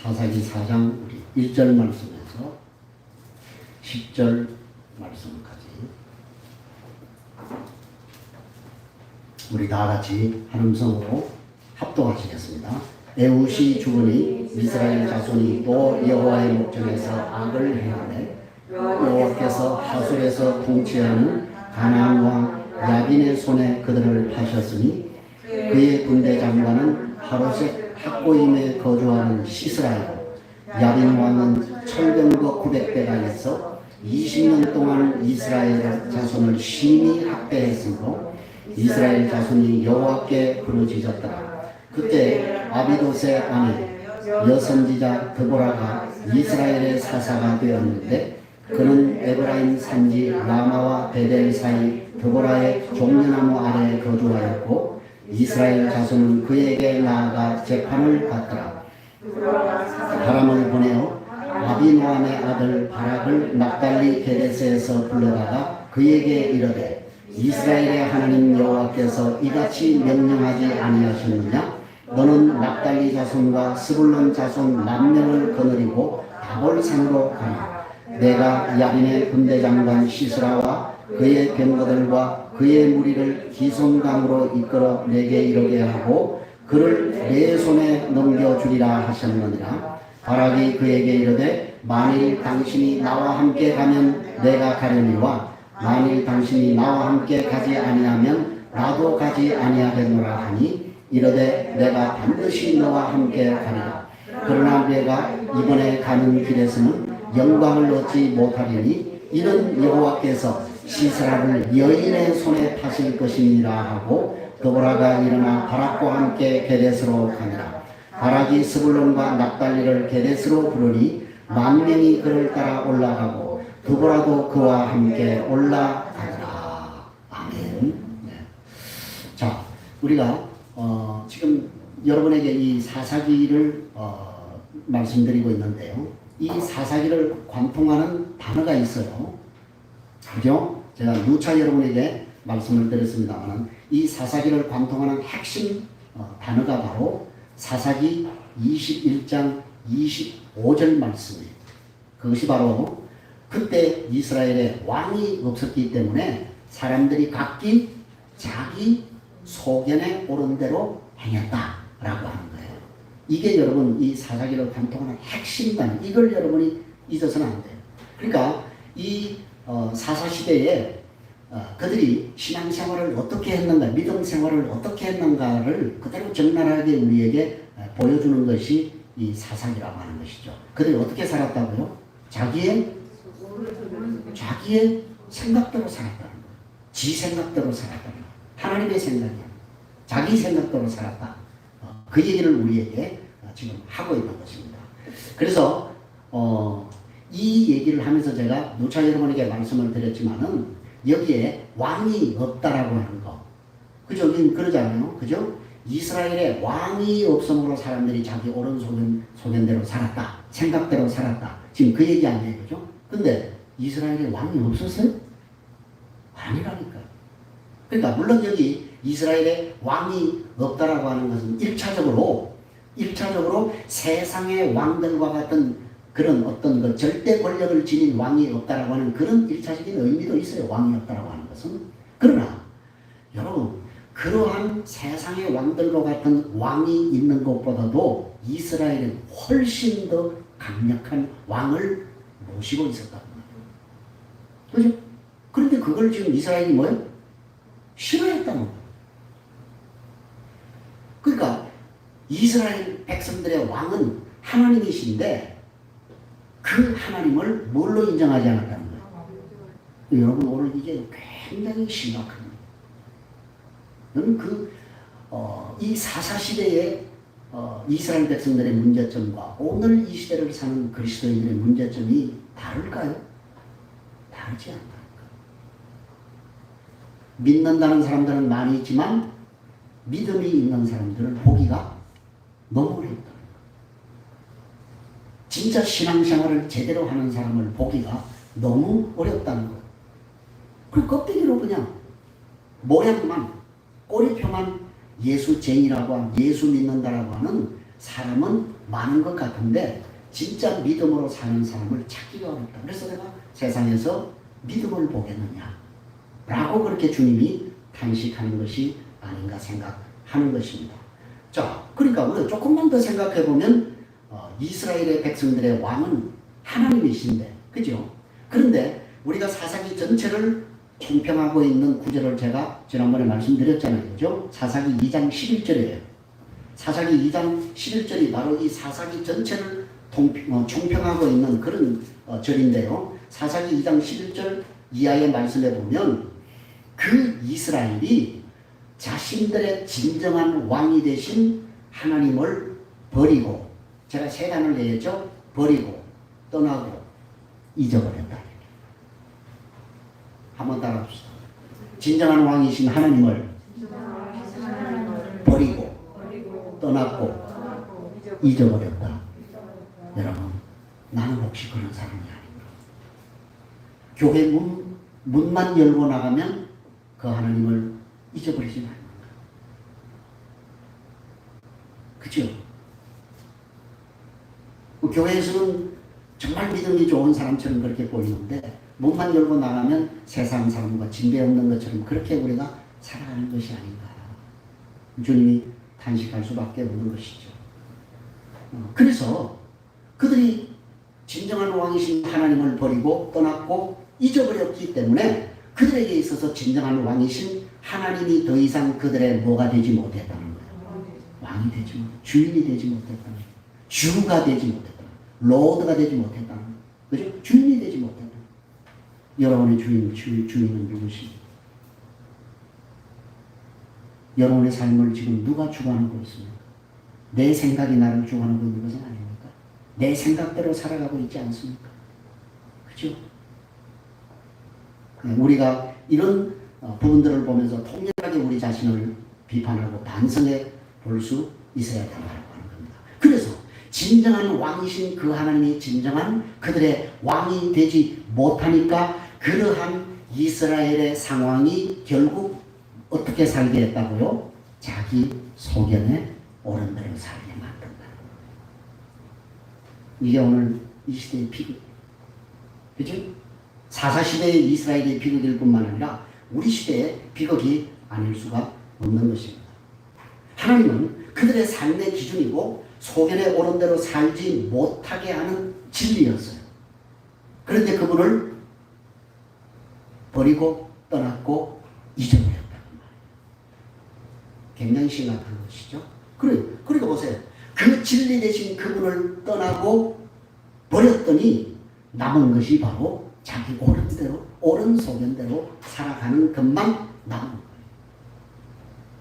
사사기 4장 우리 1절 말씀에서 10절 말씀까지 우리 다 같이 한 음성으로 합독하시겠습니다. 에훗이 죽으니 이스라엘 자손이 또 여호와의 목전에서 악을 행하되 여호와께서 하술에서 통치하는 가나안 왕 야빈의 손에 그들을 하셨으니 그의 군대 장관은 하로셋 학고임에 거주하는 시스라이고 야빈 왕은 철병거 900대가 있어 20년 동안 이스라엘 자손을 심히 학대했으므로 이스라엘 자손이 여호와께 부르짖었더라. 그때 아비도세 아내 여선지자 드보라가 이스라엘의 사사가 되었는데 그는 에브라임 산지 라마와 베델 사이 드보라의 종려나무 아래에 거주하였고 이스라엘 자손은 그에게 나아가 재판을 받더라. 바람을 보내어 아비노함의 아들 바락을 납달리 게데스에서 불러다가 그에게 이르되 이스라엘의 하나님 여호와께서 이같이 명령하지 아니하셨느냐? 너는 납달리 자손과 스불론 자손 만명을 거느리고 다볼산으로 가라. 내가 야빈의 군대 장관 시스라와 그의 병거들과 그의 무리를 기손강으로 이끌어 내게 이르게 하고 그를 내 손에 넘겨주리라 하셨느니라. 바락이 그에게 이르되 만일 당신이 나와 함께 가면 내가 가려니와 만일 당신이 나와 함께 가지 아니하면 나도 가지 아니하겠노라 하니 이르되 내가 반드시 너와 함께 가리라. 그러나 내가 이번에 가는 길에서는 영광을 얻지 못하리니 이는 여호와께서 시스라를 여인의 손에 파실 것이니라 하고 드보라가 일어나 바락과 함께 게데스로 가니라. 바락이 스불론과 납달리를 게데스로 부르니 만명이 그를 따라 올라가고 드보라도 그와 함께 올라가더라. 아멘. 네. 자, 우리가 지금 여러분에게 이 사사기를 말씀드리고 있는데요. 이 사사기를 관통하는 단어가 있어요. 그죠? 제가 누차 여러분에게 말씀을 드렸습니다만 이 사사기를 관통하는 핵심 단어가 바로 사사기 21장 25절 말씀이에요. 그것이 바로 그때 이스라엘에 왕이 없었기 때문에 사람들이 각기 자기 소견에 옳은 대로 행했다라고 하는 거예요. 이게 여러분 이 사사기를 관통하는 핵심 단어. 이걸 여러분이 잊어서는 안 돼요. 그러니까 이 사사시대에 그들이 신앙생활을 어떻게 했는가, 믿음 생활을 어떻게 했는가를 그대로 적나라하게 우리에게 보여주는 것이 이 사사기라고 하는 것이죠. 그들이 어떻게 살았다고요? 자기의 생각대로 살았다는 거예요. 지 생각대로 살았다는 거예요. 하나님의 생각이야. 자기 생각대로 살았다. 그 얘기를 우리에게 지금 하고 있는 것입니다. 그래서 이 얘기를 하면서 제가 누차 여러분에게 말씀을 드렸지만은 여기에 왕이 없다라고 하는 거. 그죠? 그러잖아요. 그죠? 이스라엘에 왕이 없음으로 사람들이 자기 옳은 소견대로 살았다. 생각대로 살았다. 지금 그 얘기 아니에요. 그죠? 근데 이스라엘에 왕이 없었어요? 아니라니까. 그러니까 물론 여기 이스라엘에 왕이 없다라고 하는 것은 1차적으로 세상의 왕들과 같은 그런 어떤 그 절대 권력을 지닌 왕이 없다라고 하는 그런 1차적인 의미도 있어요. 왕이 없다라고 하는 것은. 그러나 여러분 그러한 세상의 왕들과 같은 왕이 있는 것보다도 이스라엘은 훨씬 더 강력한 왕을 모시고 있었다는 거예요. 그죠? 그런데 그걸 지금 이스라엘이 뭐예요? 싫어했다는 거예요. 그러니까 이스라엘 백성들의 왕은 하나님이신데 그 하나님을 뭘로 인정하지 않았다는 거예요. 여러분 오늘 이게 굉장히 심각합니다. 여러분 이 사사시대의 이스라엘 백성들의 문제점과 오늘 이 시대를 사는 그리스도인들의 문제점이 다를까요? 다르지 않다니까. 믿는다는 사람들은 많이 있지만 믿음이 있는 사람들은 보기가 너무 어렵다. 진짜 신앙생활을 제대로 하는 사람을 보기가 너무 어렵다는 거예요. 그리고 껍데기로 그냥 모양만, 꼬리표만 예수쟁이라고 하는, 예수 믿는다라고 하는 사람은 많은 것 같은데 진짜 믿음으로 사는 사람을 찾기가 어렵다. 그래서 내가 세상에서 믿음을 보겠느냐 라고 그렇게 주님이 탄식하는 것이 아닌가 생각하는 것입니다. 자, 그러니까 우리가 조금만 더 생각해 보면 이스라엘의 백성들의 왕은 하나님이신데, 그죠? 그런데 우리가 사사기 전체를 총평하고 있는 구절을 제가 지난번에 말씀드렸잖아요. 그죠? 사사기 2장 11절이에요. 사사기 2장 11절이 바로 이 사사기 전체를 총평하고 있는 그런 절인데요. 사사기 2장 11절 이하의 말씀에 보면 그 이스라엘이 자신들의 진정한 왕이 되신 하나님을 버리고, 제가 세 단을 내죠. 버리고, 떠나고, 잊어버렸다. 한번 따라합시다. 진정한 왕이신 하나님을 버리고, 떠났고, 잊어버렸다. 여러분, 나는 혹시 그런 사람이 아닌가? 교회 문만 열고 나가면 그 하나님을 잊어버리지 말고. 그죠? 교회에서는 정말 믿음이 좋은 사람처럼 그렇게 보이는데 문만 열고 나가면 세상 사람과 진배 없는 것처럼 그렇게 우리가 살아가는 것이 아닌가. 주님이 탄식할 수밖에 없는 것이죠. 그래서 그들이 진정한 왕이신 하나님을 버리고 떠났고 잊어버렸기 때문에 그들에게 있어서 진정한 왕이신 하나님이 더 이상 그들의 뭐가 되지 못했다는 거예요. 왕이 되지 못, 주인이 되지 못했다는 거예요. 주가 되지 못했다는 거예요. 로드가 되지 못했다는 거예요. 그죠? 주인이 되지 못했다는 거예요. 여러분의 주인은 누구십니까? 여러분의 삶을 지금 누가 주관하고 있습니까? 내 생각이 나를 주관하고 있는 것은 아닙니까? 내 생각대로 살아가고 있지 않습니까? 그죠? 우리가 이런 부분들을 보면서 통렬하게 우리 자신을 비판하고 반성해 볼 수 있어야 된다고 하는 겁니다. 그래서 진정한 왕이신 그 하나님이 진정한 그들의 왕이 되지 못하니까 그러한 이스라엘의 상황이 결국 어떻게 살게 했다고요? 자기 소견에 옳은 대로 살게 만든다. 이게 오늘 이 시대의 비극. 그죠? 사사시대의 이스라엘의 비극일 뿐만 아니라 우리 시대의 비극이 아닐 수가 없는 것입니다. 하나님은 그들의 삶의 기준이고 소견에 옳은 대로 살지 못하게 하는 진리였어요. 그런데 그분을 버리고 떠났고 잊어버렸다는 말이에요. 굉장히 심각한 것이죠. 그러니까 보세요. 그 진리 대신 그분을 떠나고 버렸더니 남은 것이 바로 자기 옳은 대로, 옳은 소견대로 살아가는 것만 남은 거예요.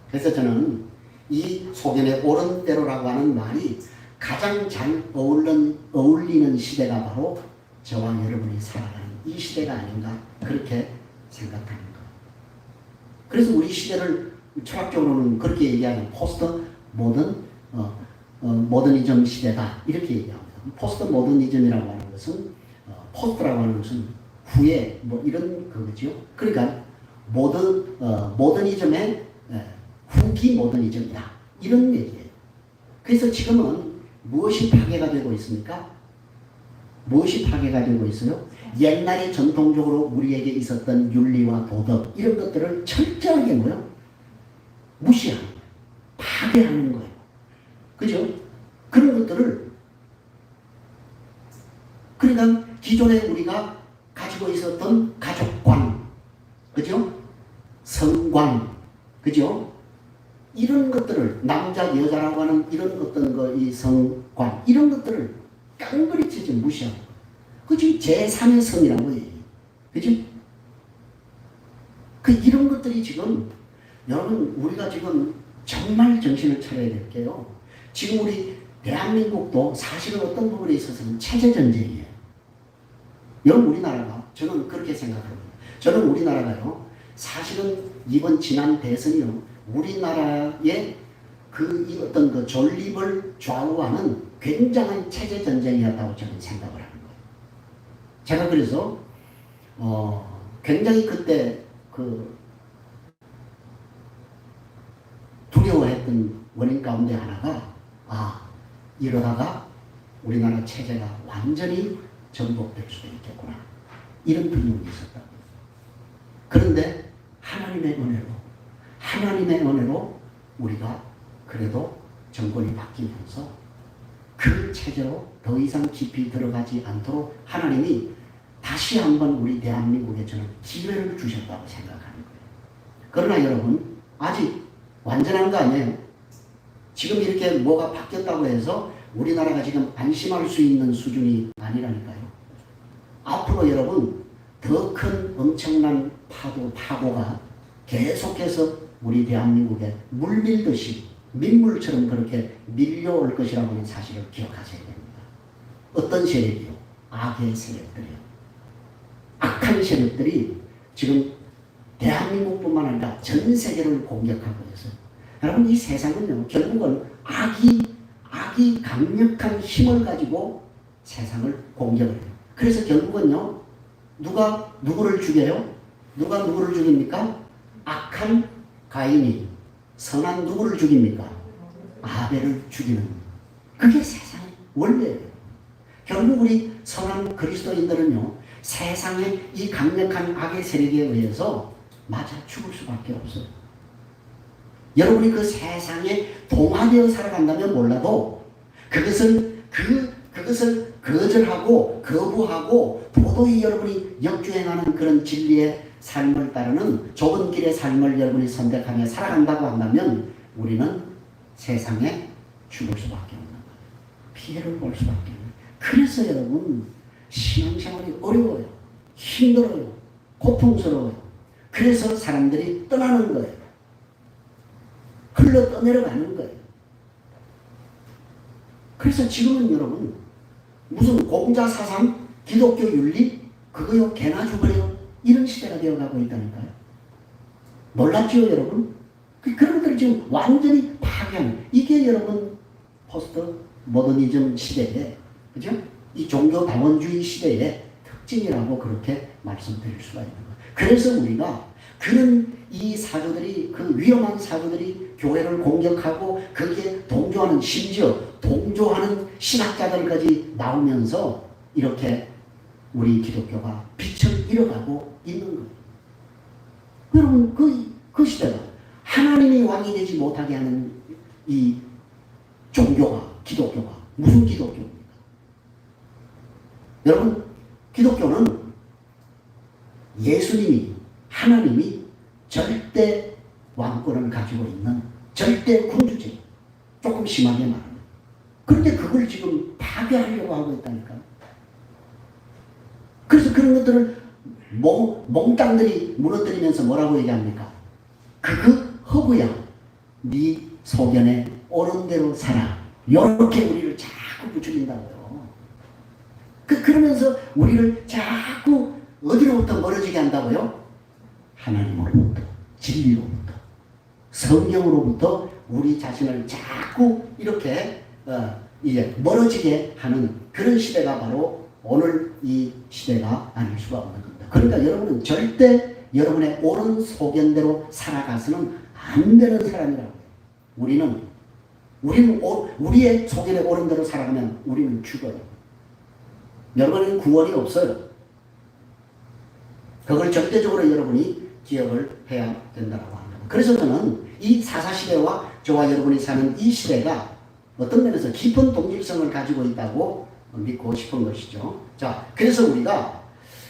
그래서 저는 이 소견의 옳은 대로라고 하는 말이 가장 잘 어울리는 시대가 바로 저와 여러분이 살아가는 이 시대가 아닌가 그렇게 생각하는 거예요. 그래서 우리 시대를 철학적으로는 그렇게 얘기하는 포스트 모더니즘 시대다 이렇게 얘기합니다. 포스트 모더니즘이라고 하는 것은 포스트라고 하는 것은 후에 뭐 이런 그거죠. 그러니까 모더니즘의 후기 모더니즘이다 이런 얘기예요. 그래서 지금은 무엇이 파괴가 되고 있습니까? 무엇이 파괴가 되고 있어요? 옛날에 전통적으로 우리에게 있었던 윤리와 도덕 이런 것들을 철저하게 뭐요? 무시하는 거예요. 파괴하는 거예요. 그죠? 그런 것들을 그러니까 기존에 우리가 가지고 있었던 가족관, 그죠? 성관, 그죠? 이런 것들을 남자 여자라고 하는 이런 어떤 이 성관 이런 것들을 깡그리치지 무시하고 그 지금 제3의 성이라고 해요. 그죠? 그 이런 것들이 지금 여러분 우리가 지금 정말 정신을 차려야 될 게요. 지금 우리 대한민국도 사실은 어떤 부분에 있어서는 체제전쟁이에요. 여러분 우리나라가 저는 그렇게 생각합니다. 저는 우리나라가요. 사실은 이번 지난 대선이요. 우리나라의 이 어떤 그 존립을 좌우하는 굉장한 체제 전쟁이었다고 저는 생각을 하는 거예요. 제가 그래서 굉장히 그때 두려워했던 원인 가운데 하나가 이러다가 우리나라 체제가 완전히 전복될 수도 있겠구나. 이런 두려움이 있었다. 그런데 하나님의 은혜로 우리가 그래도 정권이 바뀌면서 그 체제로 더 이상 깊이 들어가지 않도록 하나님이 다시 한번 우리 대한민국에 저는 기회를 주셨다고 생각하는 거예요. 그러나 여러분, 아직 완전한 거 아니에요. 지금 이렇게 뭐가 바뀌었다고 해서 우리나라가 지금 안심할 수 있는 수준이 아니라니까요. 앞으로 여러분, 더 큰 엄청난 파고가 계속해서 우리 대한민국에 물밀듯이 민물처럼 그렇게 밀려올 것이라고 하는 사실을 기억하셔야 됩니다. 어떤 세력이요? 악의 세력들이요. 악한 세력들이 지금 대한민국뿐만 아니라 전 세계를 공격하고 있어요. 여러분, 이 세상은요, 결국은 악이 강력한 힘을 가지고 세상을 공격을 해요. 그래서 결국은요, 누가 누구를 죽여요? 누가 누구를 죽입니까? 악한 가인이 선한 누구를 죽입니까? 아벨을 죽이는. 그게 세상의 원래예요. 결국 우리 선한 그리스도인들은요, 세상의 이 강력한 악의 세력에 의해서 맞아 죽을 수밖에 없어요. 여러분이 그 세상에 동화되어 살아간다면 몰라도 그것을 거절하고 거부하고 도도히 여러분이 역주행하는 그런 진리의 삶을 따르는 좁은 길의 삶을 여러분이 선택하며 살아간다고 한다면 우리는 세상에 죽을 수밖에 없는 거예요. 피해를 볼 수밖에 없는 거예요. 그래서 여러분, 신앙생활이 어려워요. 힘들어요. 고통스러워요. 그래서 사람들이 떠나는 거예요. 흘러 떠내려가는 거예요. 그래서 지금은 여러분, 무슨 공자 사상, 기독교 윤리, 그거요 개나 죽으래요. 이런 시대가 되어가고 있다니까요. 놀랍지요, 여러분? 그런 것들을 지금 완전히 파괴하는, 이게 여러분 포스트 모더니즘 시대에, 그죠? 이 종교 다원주의 시대의 특징이라고 그렇게 말씀드릴 수가 있는 거예요. 그래서 우리가 그런 이 사조들이, 그 위험한 사조들이 교회를 공격하고 거기에 동조하는, 심지어 동조하는 신학자들까지 나오면서 이렇게 우리 기독교가 빛을 잃어가고 있는 거예요. 여러분, 그 시대가 하나님이 왕이 되지 못하게 하는 이 종교가, 기독교가 무슨 기독교입니까? 여러분, 기독교는 예수님이, 하나님이 절대 왕권을 가지고 있는 절대 군주제, 조금 심하게 말하면. 그런데 그걸 지금 파괴하려고 하고 있다니까요. 그래서 그런 것들을 몽땅들이 무너뜨리면서 뭐라고 얘기합니까? 허구야, 네 소견에 옳은 대로 살아. 이렇게 우리를 자꾸 부추긴다고요. 그러면서 우리를 자꾸 어디로부터 멀어지게 한다고요? 하나님으로부터, 진리로부터, 성경으로부터 우리 자신을 자꾸 이렇게 이제 멀어지게 하는 그런 시대가 바로 오늘 이 시대가 아닐 수가 없는 겁니다. 그러니까 여러분은 절대 여러분의 옳은 소견대로 살아가서는 안 되는 사람이라고. 우리는 우리의 소견에 옳은 대로 살아가면 우리는 죽어요. 여러분은 구원이 없어요. 그걸 절대적으로 여러분이 기억을 해야 된다고 합니다. 그래서 저는 이 사사시대와 저와 여러분이 사는 이 시대가 어떤 면에서 깊은 동질성을 가지고 있다고 믿고 싶은 것이죠. 자, 그래서 우리가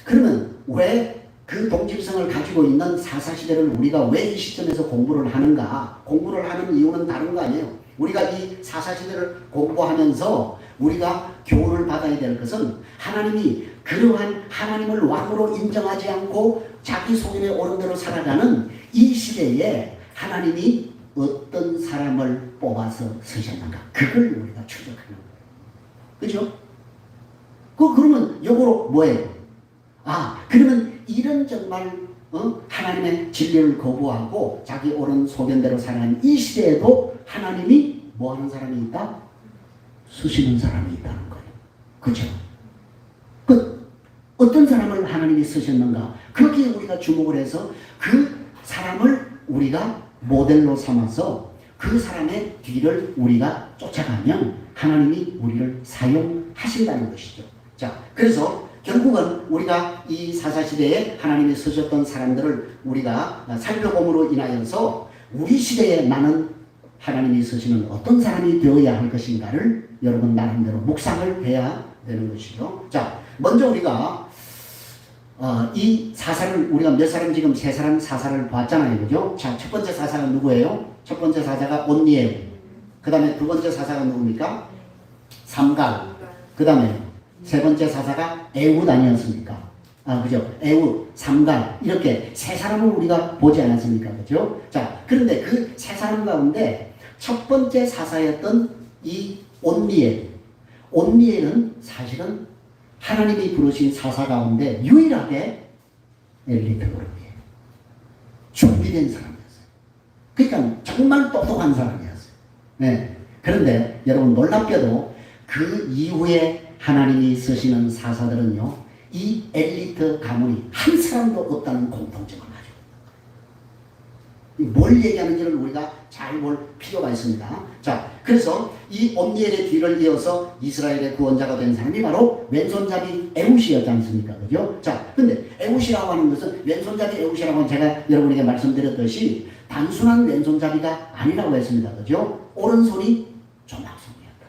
그러면 왜 그 동질성을 가지고 있는 사사시대를 우리가 왜 이 시점에서 공부를 하는가? 공부를 하는 이유는 다른 거 아니에요. 우리가 이 사사시대를 공부하면서 우리가 교훈을 받아야 될 것은 하나님이 그러한 하나님을 왕으로 인정하지 않고 자기 소견에 옳은 대로 살아가는 이 시대에 하나님이 어떤 사람을 뽑아서 쓰셨는가? 그걸 우리가 추적하는 거예요. 그죠? 그러면 요거로 뭐예요? 그러면 이런 정말 하나님의 진리를 거부하고 자기 옳은 소견대로 살아가는 이 시대에도 하나님이 뭐 하는 사람이 있다? 쓰시는 사람이 있다는 거예요. 그죠? 어떤 사람을 하나님이 쓰셨는가? 거기에 우리가 주목을 해서 그 사람을 우리가 모델로 삼아서 그 사람의 뒤를 우리가 쫓아가면 하나님이 우리를 사용하신다는 것이죠. 자, 그래서 결국은 우리가 이 사사시대에 하나님이 쓰셨던 사람들을 우리가 살펴봄으로 인하여서 우리 시대에 나는 하나님이 쓰시는 어떤 사람이 되어야 할 것인가를 여러분 나름대로 묵상을 해야 되는 것이죠. 자, 먼저 우리가 이 사사를 우리가 몇 사람 지금 세 사람 사사를 봤잖아요. 그죠? 자, 첫 번째 사사가 누구예요? 첫 번째 사사가 온니엘. 그 다음에 두 번째 사사가 누굽니까? 삼갈. 그 다음에 세 번째 사사가 에훗 아니었습니까? 그죠? 에훗, 삼갈 이렇게 세 사람을 우리가 보지 않았습니까? 그죠? 자, 그런데 그 세 사람 가운데 첫 번째 사사였던 이 온니엘은 사실은 하나님이 부르신 사사 가운데 유일하게 엘리트 그룹이에요. 준비된 사람이었어요. 그러니까 정말 똑똑한 사람이었어요. 네. 그런데 여러분 놀랍게도 그 이후에 하나님이 쓰시는 사사들은요, 이 엘리트 가문이 한 사람도 없다는 공통점을 가지고 있습니다. 뭘 얘기하는지를 우리가 잘 볼 필요가 있습니다. 자, 그래서 이 온니엘의 뒤를 이어서 이스라엘의 구원자가 된 사람이 바로 왼손잡이 에훗이었지 않습니까? 그죠? 자, 근데 에훗이라고 하는 것은 왼손잡이 에훗이라고 하는 제가 여러분에게 말씀드렸듯이 단순한 왼손잡이가 아니라고 했습니다. 그죠? 오른손이 조막손이었다.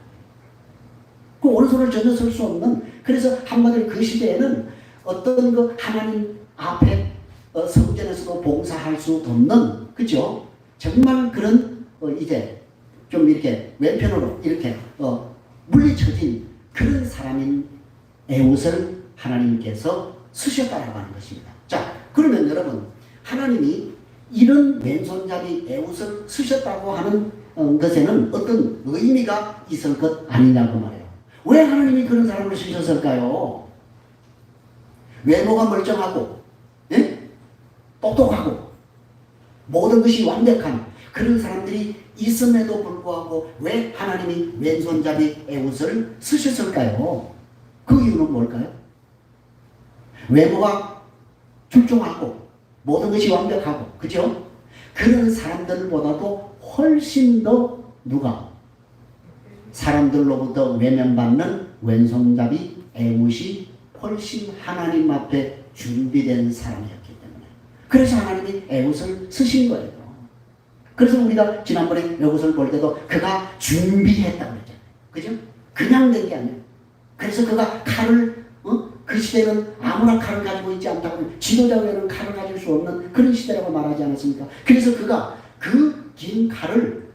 그 오른손을 전혀 쓸 수 없는, 그래서 한마디로 그 시대에는 어떤 그 하나님 앞에 성전에서도 봉사할 수 없는, 그죠? 정말 그런 이제 좀 이렇게 왼편으로 이렇게 물리쳐진 그런 사람인 에훗을 하나님께서 쓰셨다라고 하는 것입니다. 자, 그러면 여러분 하나님이 이런 왼손잡이 에훗을 쓰셨다고 하는 것에는 어떤 의미가 있을 것 아니냐고 말해요. 왜 하나님이 그런 사람을 쓰셨을까요? 외모가 멀쩡하고, 예? 똑똑하고, 모든 것이 완벽한 그런 사람들이 있음에도 불구하고 왜 하나님이 왼손잡이 에훗을 쓰셨을까요? 그 이유는 뭘까요? 외모가 출중하고 모든 것이 완벽하고, 그죠? 그런 사람들보다도 훨씬 더 누가 사람들로부터 외면받는 왼손잡이 에훗이 훨씬 하나님 앞에 준비된 사람이었기 때문에, 그래서 하나님이 에훗을 쓰신 거예요. 그래서 우리가 지난번에 에훗을 볼 때도 그가 준비했다고 그랬잖아요. 그죠? 그냥 된 게 아니에요. 그래서 그가 칼을, 그 시대는 아무나 칼을 가지고 있지 않다고, 지도자 외에는 칼을 가질 수 없는 그런 시대라고 말하지 않았습니까? 그래서 그가 그 긴 칼을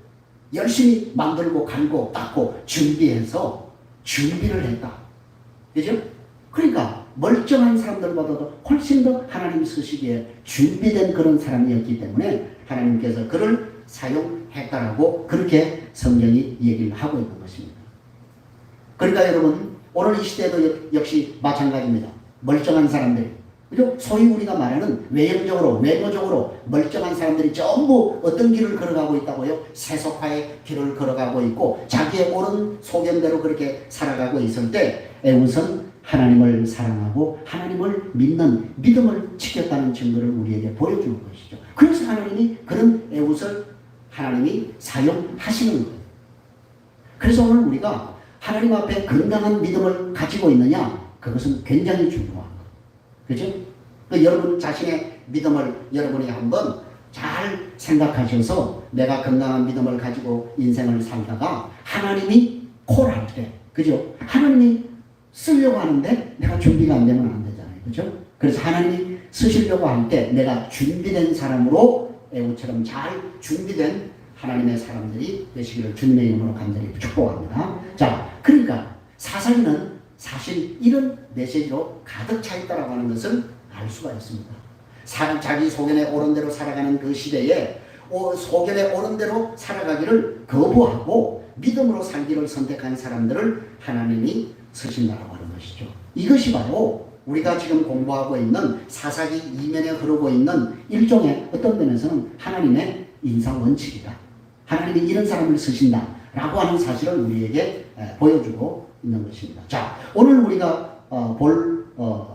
열심히 만들고 갈고 닦고 준비해서 준비를 했다. 그죠? 그러니까 멀쩡한 사람들보다도 훨씬 더 하나님 쓰시기에 준비된 그런 사람이었기 때문에 하나님께서 그를 사용했다라고 그렇게 성경이 얘기를 하고 있는 것입니다. 그러니까 여러분 오늘 이 시대도 역시 마찬가지입니다. 멀쩡한 사람들, 그죠? 소위 우리가 말하는 외형적으로 외모적으로 멀쩡한 사람들이 전부 어떤 길을 걸어가고 있다고요? 세속화의 길을 걸어가고 있고 자기의 옳은 소견대로 그렇게 살아가고 있을 때 에훗은 하나님을 사랑하고 하나님을 믿는 믿음을 지켰다는 증거를 우리에게 보여주는 것이죠. 그래서 하나님이 그런 에훗을 하나님이 사용하시는 거예요. 그래서 오늘 우리가 하나님 앞에 건강한 믿음을 가지고 있느냐, 그것은 굉장히 중요한 거예요. 그죠? 여러분 자신의 믿음을 여러분이 한번 잘 생각하셔서 내가 건강한 믿음을 가지고 인생을 살다가 하나님이 콜할 때, 그죠? 하나님이 쓰려고 하는데 내가 준비가 안 되면 안 되잖아요. 그죠? 그래서 하나님이 쓰시려고 할 때 내가 준비된 사람으로 에훗처럼 잘 준비된 하나님의 사람들이 되시기를 주님의 이름으로 간절히 축복합니다. 자, 그러니까 사사기는 사실 이런 메시지로 가득 차 있다라고 하는 것을 알 수가 있습니다. 자기 소견에 옳은 대로 살아가는 그 시대에 소견에 옳은 대로 살아가기를 거부하고 믿음으로 살기를 선택한 사람들을 하나님이 쓰신다라고 하는 것이죠. 이것이 바로 우리가 지금 공부하고 있는 사사기 이면에 흐르고 있는 일종의 어떤 면에서는 하나님의 인상 원칙이다. 하나님이 이런 사람을 쓰신다라고 하는 사실을 우리에게 보여주고 있는 것입니다. 자, 오늘 우리가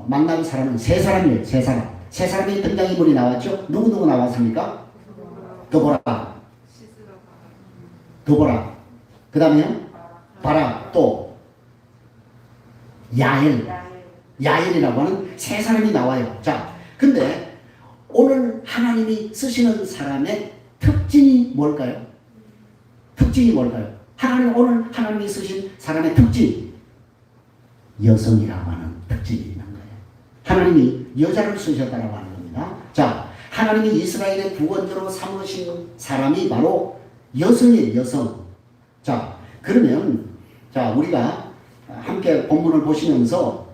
만날 사람은 세 사람이에요. 세 사람. 세 사람의 등장인물이 나왔죠. 누구 나왔습니까? 드보라. 그 다음에요? 바락 또 야엘, 야엘이라고 하는 세 사람이 나와요. 자, 근데 오늘 하나님이 쓰시는 사람의 특징이 뭘까요? 특징이 뭘까요? 오늘 하나님이 쓰신 사람의 특징, 여성이라고 하는 특징이 있는 거예요. 하나님이 여자를 쓰셨다고 하는 겁니다. 자, 하나님이 이스라엘의 구원자로 삼으신 사람이 바로 여성이에요, 여성. 자, 그러면, 자, 우리가 함께 본문을 보시면서,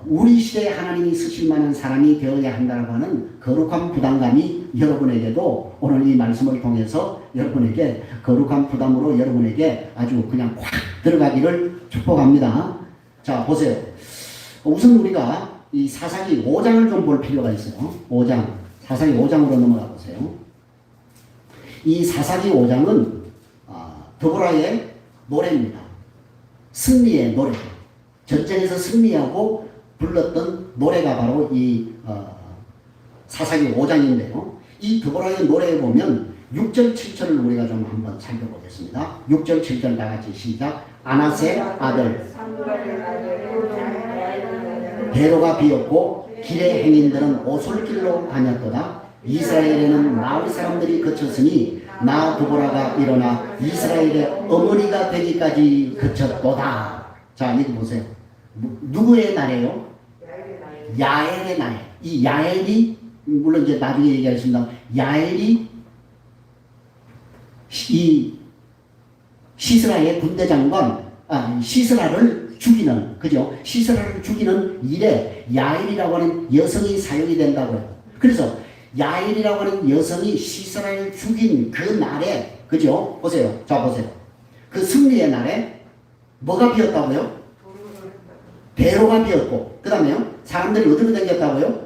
우리 시대에 하나님이 쓰실 만한 사람이 되어야 한다고 하는 거룩한 부담감이 여러분에게도 오늘 이 말씀을 통해서 여러분에게 거룩한 부담으로 여러분에게 아주 그냥 확 들어가기를 축복합니다. 자, 보세요. 우선 우리가 이 사사기 5장을 좀 볼 필요가 있어요. 5장. 사사기 5장으로 넘어가 보세요. 이 사사기 5장은 드보라의 노래입니다. 승리의 노래. 전쟁에서 승리하고 불렀던 노래가 바로 이 사사기 5장인데요. 이 드보라의 노래에 보면 6절 7절을 우리가 좀 한번 살펴보겠습니다. 6절 7절 다 같이 시작. 아나세 아들 베로가 비었고 길의 행인들은 오솔길로 다녔도다. 이스라엘에는 마을 사람들이 그쳤으니 나 드보라가 일어나 이스라엘의 어머니가 되기까지 그쳤도다. 자, 이거 보세요. 누구의 날이에요? 야엘의 날. 이 야엘이 물론 이제 나중에 얘기하겠습니다. 야엘이 이 시스라의 군대 장관 시스라를 죽이는, 그죠? 시스라를 죽이는 일에 야엘이라고 하는 여성이 사용이 된다고요. 그래서 야엘이라고 하는 여성이 시스라를 죽인 그 날에, 그죠? 보세요. 자, 보세요. 그 승리의 날에 뭐가 비었다고요? 배로가 비었고, 그 다음에요? 사람들이 어디로 다녔다고요?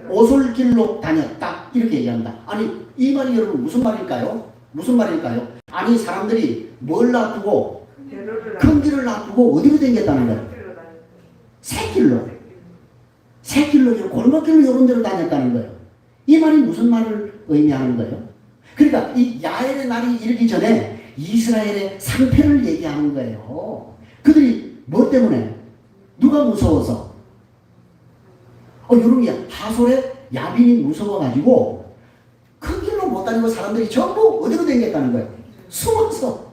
오솔길로 다녔다. 이렇게 얘기합니다. 아니, 이 말이 여러분 무슨 말일까요? 무슨 말일까요? 아니, 사람들이 뭘 놔두고, 큰 길을 놔두고 어디로 다녔다는 거예요? 새길로. 새길로, 골목길로 이런 데로 다녔다는 거예요. 이 말이 무슨 말을 의미하는 거예요? 그러니까 이 야엘의 날이 이르기 전에 이스라엘의 상패를 얘기하는 거예요. 그들이 뭐 때문에? 누가 무서워서? 여러분이 하솔의 야빈이 무서워가지고 큰 길로 못 다니고 사람들이 전부 어디로 다녔다는 거예요? 숨어서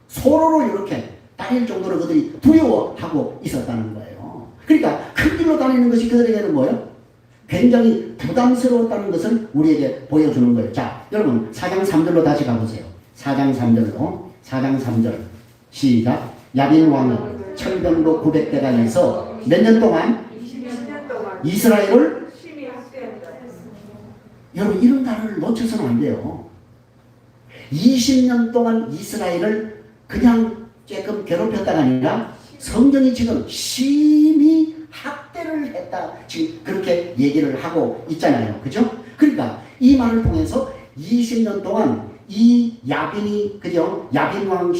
서로로 이렇게 다닐 정도로 그들이 두려워하고 있었다는 거예요. 그러니까 큰 길로 다니는 것이 그들에게는 뭐예요? 굉장히 부담스러웠다는 것을 우리에게 보여주는 거예요. 자, 여러분 4장 3절로 다시 가보세요. 4장 3절로 4장 3절 시작. 야빈 왕은 철병도 900대가 있어 몇 년 동안? 20년 동안 이스라엘을 여러분 이런 단어를 놓쳐서는 안 돼요. 20년 동안 이스라엘을 그냥 조금 괴롭혔다가 아니라 성경이 지금 심히 학대를 했다. 지금 그렇게 얘기를 하고 있잖아요. 그죠? 그러니까 이 말을 통해서 20년 동안 이 야빈이, 그죠? 야빈 왕,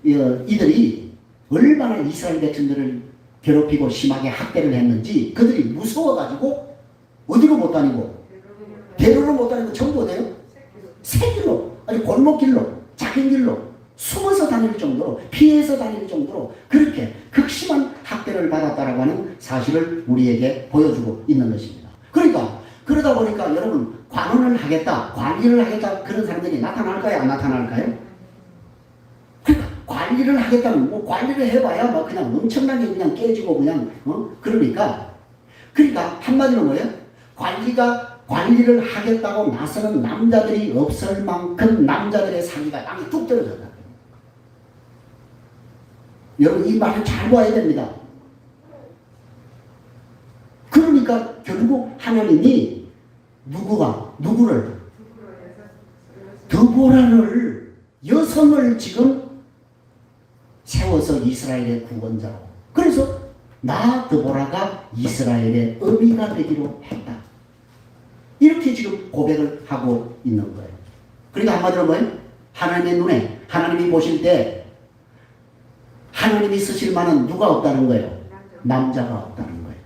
이들이 얼마나 이스라엘 백성들을 괴롭히고 심하게 학대를 했는지 그들이 무서워가지고 어디로 못 다니고, 대로로 못 다니고 전부 어디요? 새길로, 아니 골목길로, 작은 길로 숨어서 다닐 정도로, 피해서 다닐 정도로 그렇게 극심한 학대를 받았다라고 하는 사실을 우리에게 보여주고 있는 것입니다. 그러니까 그러다 보니까 여러분 관원을 하겠다, 관리를 하겠다 그런 사람들이 나타날까요? 안 나타날까요? 그러니까 관리를 하겠다면 뭐 관리를 해봐야 막 그냥 엄청나게 그냥 깨지고 그냥 그러니까 한마디로 뭐예요? 관리를 하겠다고 나서는 남자들이 없을 만큼 남자들의 사기가 땅에 뚝 떨어졌다. 여러분 이 말을 잘 봐야 됩니다. 그러니까 결국 하나님이 누구를 드보라를 여성을 지금 세워서 이스라엘의 구원자로, 그래서 나 드보라가 이스라엘의 어미가 되기로 했다. 이렇게 지금 고백을 하고 있는 거예요. 그러니까 한마디로 뭐예요? 하나님의 눈에, 하나님이 보실 때 하나님이 쓰실 만한 누가 없다는 거예요? 남자가 없다는 거예요.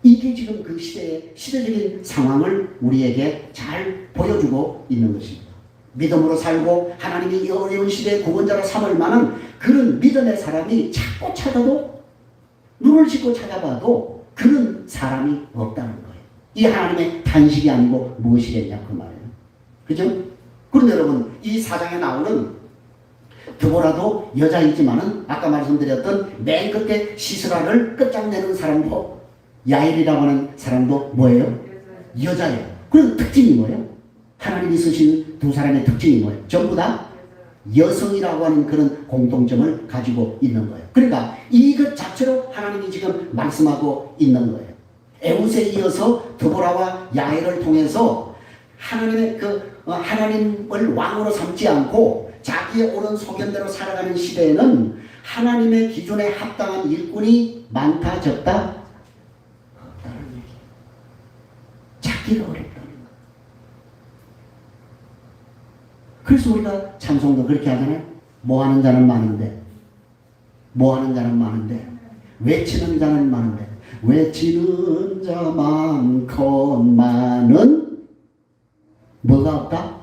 이게 지금 그 시대의 시대적인 상황을 우리에게 잘 보여주고 있는 것입니다. 믿음으로 살고 하나님이 어려운 시대의 구원자로 삼을 만한 그런 믿음의 사람이 자꾸 찾아도 눈을 씻고 찾아봐도 그런 사람이 없다는 거예요. 이 하나님의 탄식이 아니고 무엇이겠냐 그 말이에요. 그죠? 그런데 여러분 이 사장에 나오는 드보라도 여자이지만은 아까 말씀드렸던 맨 끝에 시스라를 끝장내는 사람도 야엘이라고 하는 사람도 뭐예요? 여자예요. 그런 특징이 뭐예요? 하나님이 쓰신 두 사람의 특징이 뭐예요? 전부 다 여성이라고 하는 그런 공통점을 가지고 있는 거예요. 그러니까 이것 자체로 하나님이 지금 말씀하고 있는 거예요. 에훗에 이어서 드보라와 야엘을 통해서 하나님의 하나님을 왕으로 삼지 않고 자기의 옳은 소견대로 살아가는 시대에는 하나님의 기준에 합당한 일꾼이 많다 적다 없다는 얘기. 찾기가 어렵다는 거. 그래서 우리가 찬송도 그렇게 하잖아요. 뭐하는 자는 많은데 뭐하는 자는 많은데 외치는 자는 많은데 외치는 자 많건만은 뭐가 없다?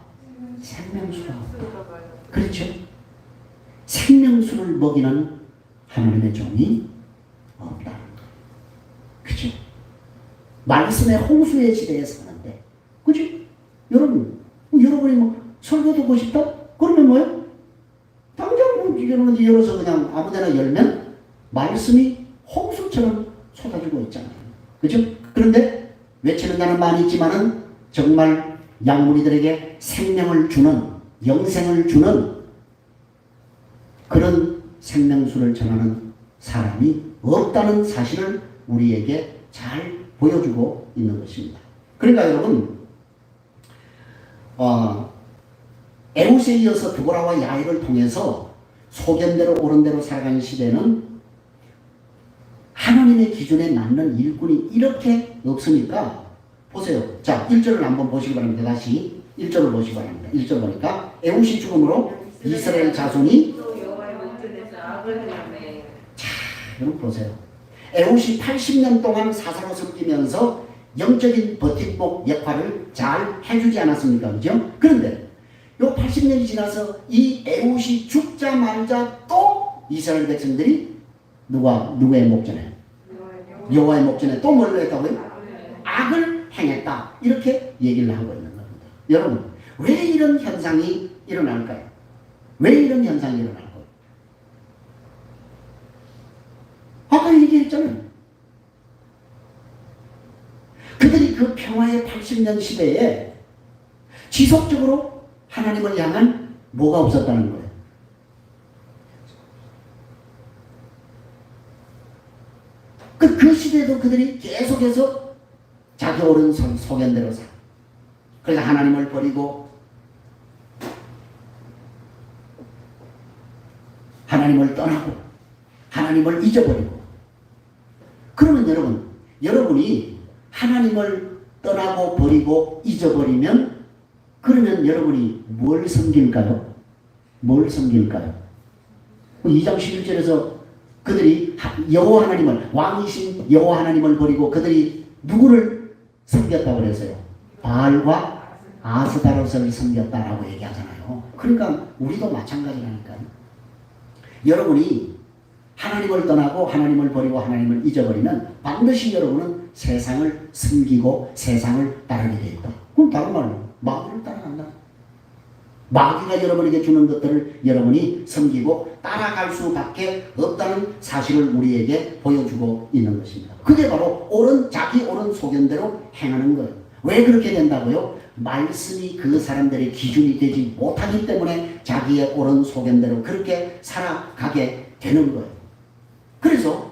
생명수가 없다. 그렇죠? 생명수를 먹이는 하나님의 종이 없다는 거예요. 그렇죠? 말씀의 홍수의 시대에 사는데 그죠? 여러분이 뭐 설교 듣고 싶다? 그러면 뭐예요? 당장 여러분이 열어서 그냥 아무데나 열면 말씀이 홍수처럼 쏟아지고 있잖아요. 그죠? 그런데 외치는 자는 많이 있지만은 정말 양무리들에게 생명을 주는 영생을 주는 그런 생명수를 전하는 사람이 없다는 사실을 우리에게 잘 보여주고 있는 것입니다. 그러니까 여러분 에훗에 이어서 드보라와 야엘을 통해서 소견대로 옳은 대로 살아가는 시대는 하나님의 기준에 맞는 일꾼이 이렇게 없으니까 보세요. 자, 1절을 한번 보시기 바랍니다. 다시 1절을 보시기 바랍니다. 1절 보니까 에훗이 죽음으로 이스라엘 자손이 자, 여러분 보세요. 에훗이 80년 동안 사사로 섬기면서 영적인 버팀목 역할을 잘 해주지 않았습니까? 그죠? 그런데 요 80년이 지나서 이 에훗이 죽자마자 또 이스라엘 백성들이 누구의 목전에? 여호와의 목전에 또 뭘 했다고요? 악을 행했다. 이렇게 얘기를 하고 있는 겁니다. 여러분, 왜 이런 현상이 일어날까요? 왜 이런 현상이 일어날까요? 아까 얘기했잖아요. 그들이 그 평화의 80년 시대에 지속적으로 하나님을 향한 뭐가 없었다는 거예요. 그 시대에도 그들이 계속해서 자기 옳은 소견대로 살아. 그래서 하나님을 버리고 하나님을 떠나고 하나님을 잊어버리고. 그러면 여러분이 하나님을 떠나고 버리고 잊어버리면 그러면 여러분이 뭘 섬길까요? 뭘 섬길까요? 2장 11절에서 그들이 여호와 하나님을 왕이신 여호와 하나님을 버리고 그들이 누구를 섬겼다고 그랬어요? 바알과 아스다롯을 섬겼다라고 얘기하잖아요. 그러니까 우리도 마찬가지라니까요. 여러분이 하나님을 떠나고 하나님을 버리고 하나님을 잊어버리면 반드시 여러분은 세상을 섬기고 세상을 따르게 돼 있다. 그럼 다른 말로 마귀를 따라간다. 마귀가 여러분에게 주는 것들을 여러분이 섬기고 따라갈 수밖에 없다는 사실을 우리에게 보여주고 있는 것입니다. 그게 바로 자기 옳은 소견대로 행하는 거예요. 왜 그렇게 된다고요? 말씀이 그 사람들의 기준이 되지 못하기 때문에 자기의 옳은 소견대로 그렇게 살아가게 되는 거예요. 그래서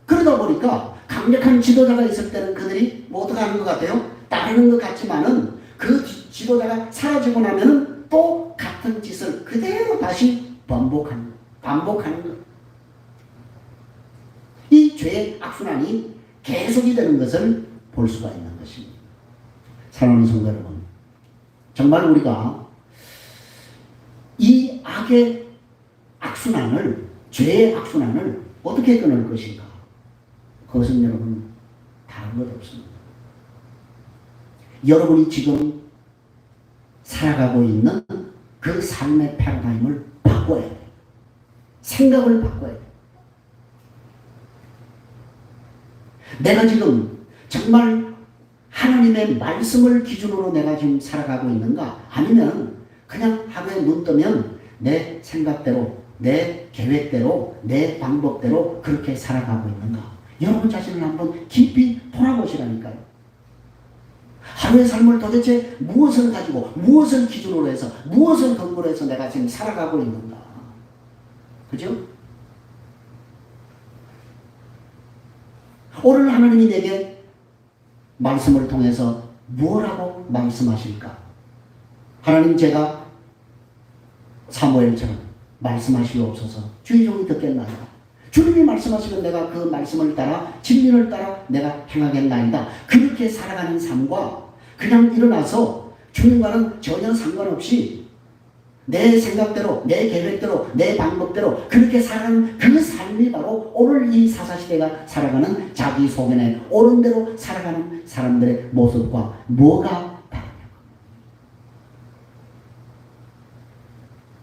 그러다 보니까 강력한 지도자가 있을 때는 그들이 뭐 어떻게 하는 것 같아요? 따르는 것 같지만은 그 지도자가 사라지고 나면은 또 같은 짓을 그대로 다시 반복하는 것. 이 죄의 악순환이 계속이 되는 것을 볼 수가 있는 것입니다. 사랑하는 성도 여러분, 정말 우리가 이 악의 악순환을, 죄의 악순환을 어떻게 끊을 것인가? 그것은 여러분 다른 것 없습니다. 여러분이 지금 살아가고 있는 그 삶의 패러다임을 바꿔야 돼. 생각을 바꿔야 돼. 내가 지금 정말 하나님의 말씀을 기준으로 내가 지금 살아가고 있는가? 아니면 그냥 하루에 눈 뜨면 내 생각대로, 내 계획대로, 내 방법대로 그렇게 살아가고 있는가? 여러분 자신을 한번 깊이 돌아보시라니까요. 하루의 삶을 도대체 무엇을 가지고, 무엇을 기준으로 해서, 무엇을 근거로 해서 내가 지금 살아가고 있는가? 그죠? 오늘 하나님이 내게 말씀을 통해서 뭐라고 말씀하실까? 하나님, 제가 사무엘처럼 말씀하시옵소서. 주의 종이 듣겠나이다. 주님이 말씀하시면 내가 그 말씀을 따라, 진리를 따라 내가 행하겠나이다. 그렇게 살아가는 삶과 그냥 일어나서 주님과는 전혀 상관없이 내 생각대로, 내 계획대로, 내 방법대로 그렇게 살아가는 그 삶이 바로 오늘 이 사사시대가 살아가는 자기 소견에 옳은 대로 살아가는 사람들의 모습과 뭐가 다르냐고.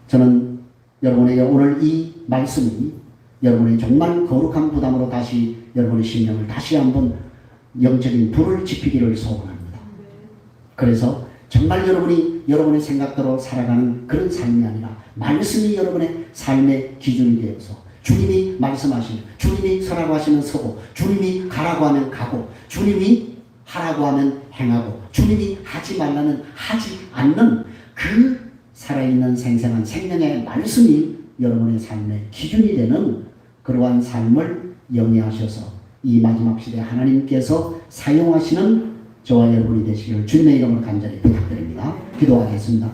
저는 여러분에게 오늘 이 말씀이 여러분의 정말 거룩한 부담으로 다시 여러분의 심령을 다시 한번 영적인 불을 지피기를 소원합니다. 그래서 정말 여러분이 여러분의 생각대로 살아가는 그런 삶이 아니라 말씀이 여러분의 삶의 기준이 되어서 주님이 말씀하시는, 주님이 서라고 하시면 서고, 주님이 가라고 하면 가고, 주님이 하라고 하면 행하고, 주님이 하지 말라는 하지 않는 그 살아있는 생생한 생명의 말씀이 여러분의 삶의 기준이 되는 그러한 삶을 영위하셔서 이 마지막 시대에 하나님께서 사용하시는 저와 여러분이 되시기를 주님의 이름으로 간절히 부탁드립니다. 기도하겠습니다.